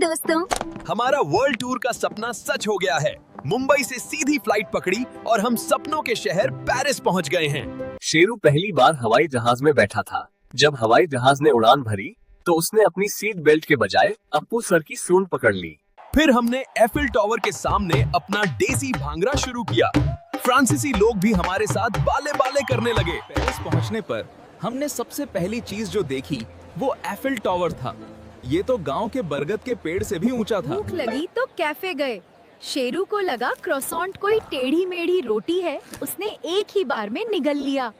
दोस्तों, हमारा world tour का सपना सच हो गया है। मुंबई से सीधी फ्लाइट पकड़ी और हम सपनों के शहर पेरिस पहुंच गए हैं। शेरू पहली बार हवाई जहाज में बैठा था। जब हवाई जहाज ने उड़ान भरी तो उसने अपनी सीट बेल्ट के बजाय अप्पू सर की सूंड पकड़ ली। फिर हमने एफिल टावर के सामने अपना देसी भांगड़ा शुरू किया। फ्रांसीसी लोग भी हमारे साथ बाले बाले करने लगे। पेरिस पहुंचने पर हमने सबसे पहली चीज जो देखी वो एफिल टावर था। ये तो गांव के बरगद के पेड़ से भी ऊंचा था। भूख लगी तो कैफे गए। शेरू को लगा क्रोसॉन्ट कोई टेढ़ी मेढ़ी रोटी है, उसने एक ही बार में निगल लिया।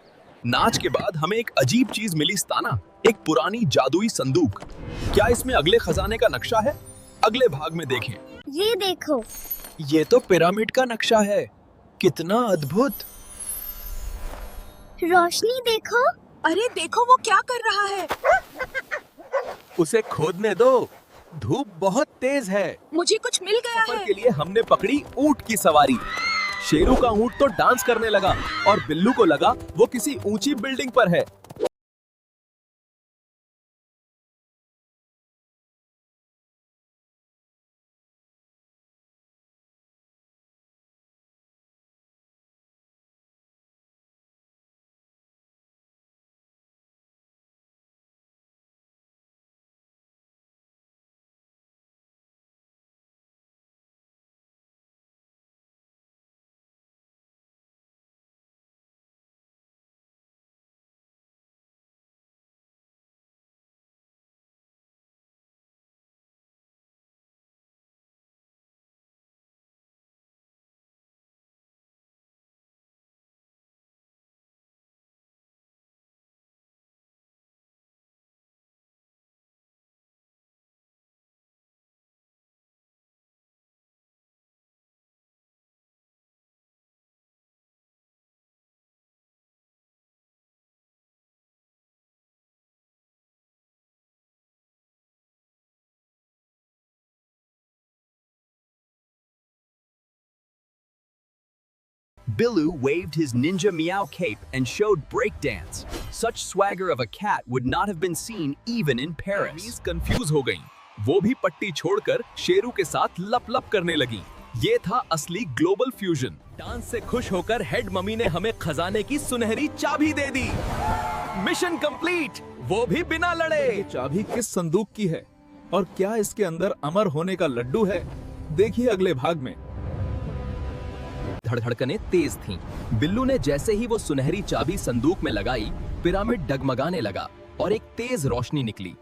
नाच के बाद हमें एक अजीब चीज मिली स्ताना, एक पुरानी जादुई संदूक। क्या इसमें अगले खजाने का नक्शा है? अगले भाग में देखें। ये देखो, ये तो पिरामिड का नक्शा है। कितना अद्भुत। रोशनी देखो। अरे देखो वो क्या कर रहा है। उसे खोदने दो, धूप बहुत तेज है। मुझे कुछ मिल गया सफर है। के लिए हमने पकड़ी ऊंट की सवारी। शेरू का ऊंट तो डांस करने लगा और बिल्लू को लगा वो किसी ऊंची बिल्डिंग पर है। Billu waved his ninja meow cape and showed breakdance. Such swagger of a cat would not have been seen even in Paris. Confuse हो गईं। वो भी पट्टी छोड़कर शेरू के साथ लप लप करने लगी। ये था असली ग्लोबल फ्यूजन। डांस से खुश होकर हेड मम्मी ने हमें खजाने की सुनहरी चाबी दे दी। मिशन कंप्लीट, वो भी बिना लड़े। ये चाबी किस संदूक की है और क्या इसके अंदर अमर होने का लड्डू है? देखिए अगले भाग में। धड़धड़कनें तेज थीं। बिल्लू ने जैसे ही वो सुनहरी चाबी संदूक में लगाई, पिरामिड डगमगाने लगा और एक तेज रोशनी निकली।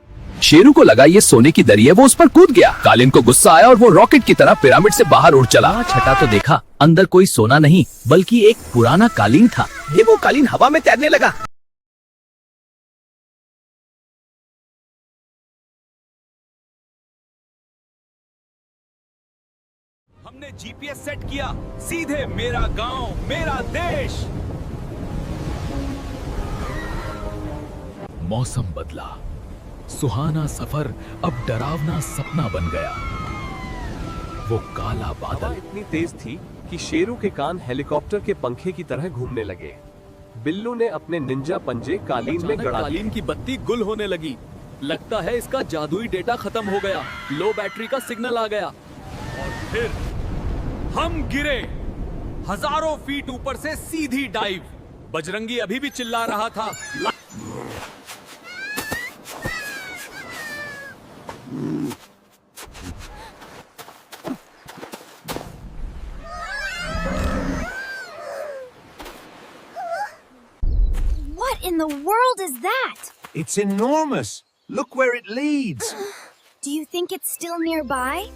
शेरू को लगा ये सोने की दरी है, वो उस पर कूद गया। कालिन को गुस्सा आया और वो रॉकेट की तरह पिरामिड से बाहर उड़ चला। छठा तो देखा, अंदर कोई सोना नहीं बल्कि एक पुराना कालीन था। ये वो कालीन हवा में तैरने लगा। हमने जीपीएस सेट किया, सीधे मेरा गांव मेरा देश। मौसम बदला, सुहाना सफर अब डरावना सपना बन गया। वो काला बादल इतनी तेज थी कि शेरू के कान हेलीकॉप्टर के पंखे की तरह घूमने लगे। बिल्लू ने अपने निंजा पंजे कालीन में गड़ा दिए। कालीन की बत्ती गुल होने लगी। लगता है इसका जादुई डेटा खत्म हो गया। लो बैटरी का सिग्नल आ गया और फिर हम गिरे। हजारों फीट ऊपर से सीधी डाइव। बजरंगी अभी भी चिल्ला रहा था। What in the world is that? It's enormous. Look where it leads. Do you think it's still nearby?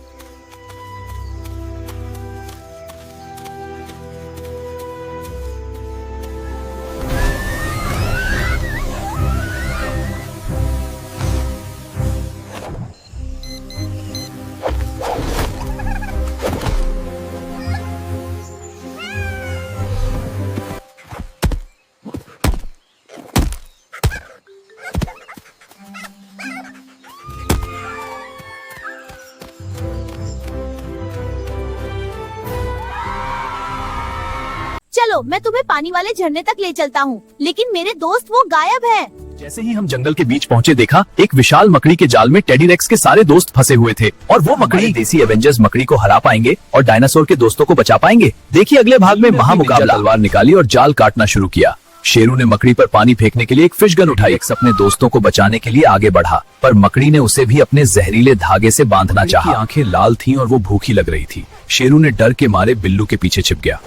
चलो मैं तुम्हें पानी वाले झरने तक ले चलता हूँ, लेकिन मेरे दोस्त वो गायब हैं। जैसे ही हम जंगल के बीच पहुंचे देखा एक विशाल मकड़ी के जाल में टेडी रेक्स के सारे दोस्त फंसे हुए थे और वो मकड़ी देसी एवेंजर्स मकड़ी को हरा पाएंगे और डायनासोर के दोस्तों को बचा पाएंगे। देखिए अगले भाग में महामुकाबला। तलवार निकाली और जाल काटना शुरू किया। शेरू ने मकड़ी पर पानी फेंकने के लिए एक फिश गन उठाई। रेक्स अपने दोस्तों को बचाने के लिए आगे बढ़ा पर मकड़ी ने उसे भी अपने जहरीले धागे से बांधना चाहा। आंखें लाल थीं और वो भूखी लग रही थी। शेरू ने डर के मारे बिल्लू के पीछे छिप गया।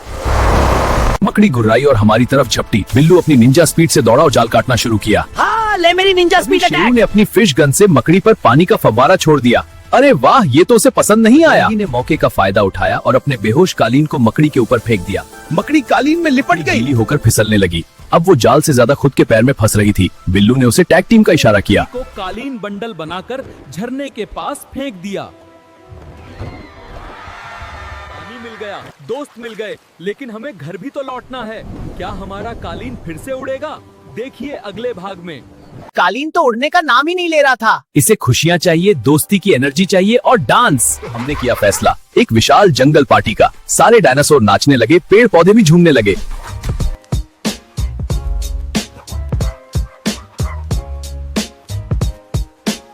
मकड़ी गुर्राई और हमारी तरफ झपटी। बिल्लू अपनी निंजा स्पीड से दौड़ा और जाल काटना शुरू किया। हाँ, ले मेरी निंजा स्पीड शेरू अटैक। ने अपनी फिश गन से मकड़ी पर पानी का फव्वारा छोड़ दिया। अरे वाह, ये तो उसे पसंद नहीं आया। मकड़ी ने मौके का फायदा उठाया और अपने बेहोश कालीन को मकड़ी के ऊपर फेंक दिया। मकड़ी कालीन में लिपट गई, गीली होकर फिसलने लगी। अब वो जाल से ज्यादा खुद के पैर में फंस रही थी। बिल्लू ने उसे टैग टीम का इशारा किया। को कालीन बंडल बनाकर झरने के पास फेंक दिया। पानी मिल गया, दोस्त मिल गए, लेकिन हमें घर भी तो लौटना है। क्या हमारा कालीन फिर से उड़ेगा? देखिए अगले भाग में। कालीन तो उड़ने का नाम ही नहीं ले रहा था। इसे खुशियां चाहिए, दोस्ती की एनर्जी चाहिए और डांस। हमने किया फैसला एक विशाल जंगल पार्टी का। सारे डायनासोर नाचने लगे, पेड़ पौधे भी झूमने लगे।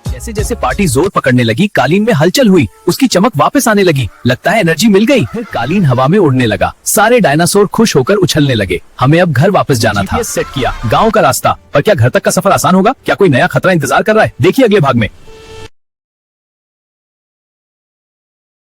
जैसे जैसे पार्टी जोर पकड़ने लगी कालीन में हलचल हुई, उसकी चमक वापस आने लगी। लगता है एनर्जी मिल गई। फिर कालीन हवा में उड़ने लगा। सारे डायनासोर खुश होकर उछलने लगे। हमें अब घर वापस जाना था। सेट किया गांव का रास्ता, पर क्या घर तक का सफर आसान होगा? क्या कोई नया खतरा इंतजार कर रहा है? देखिए अगले भाग में।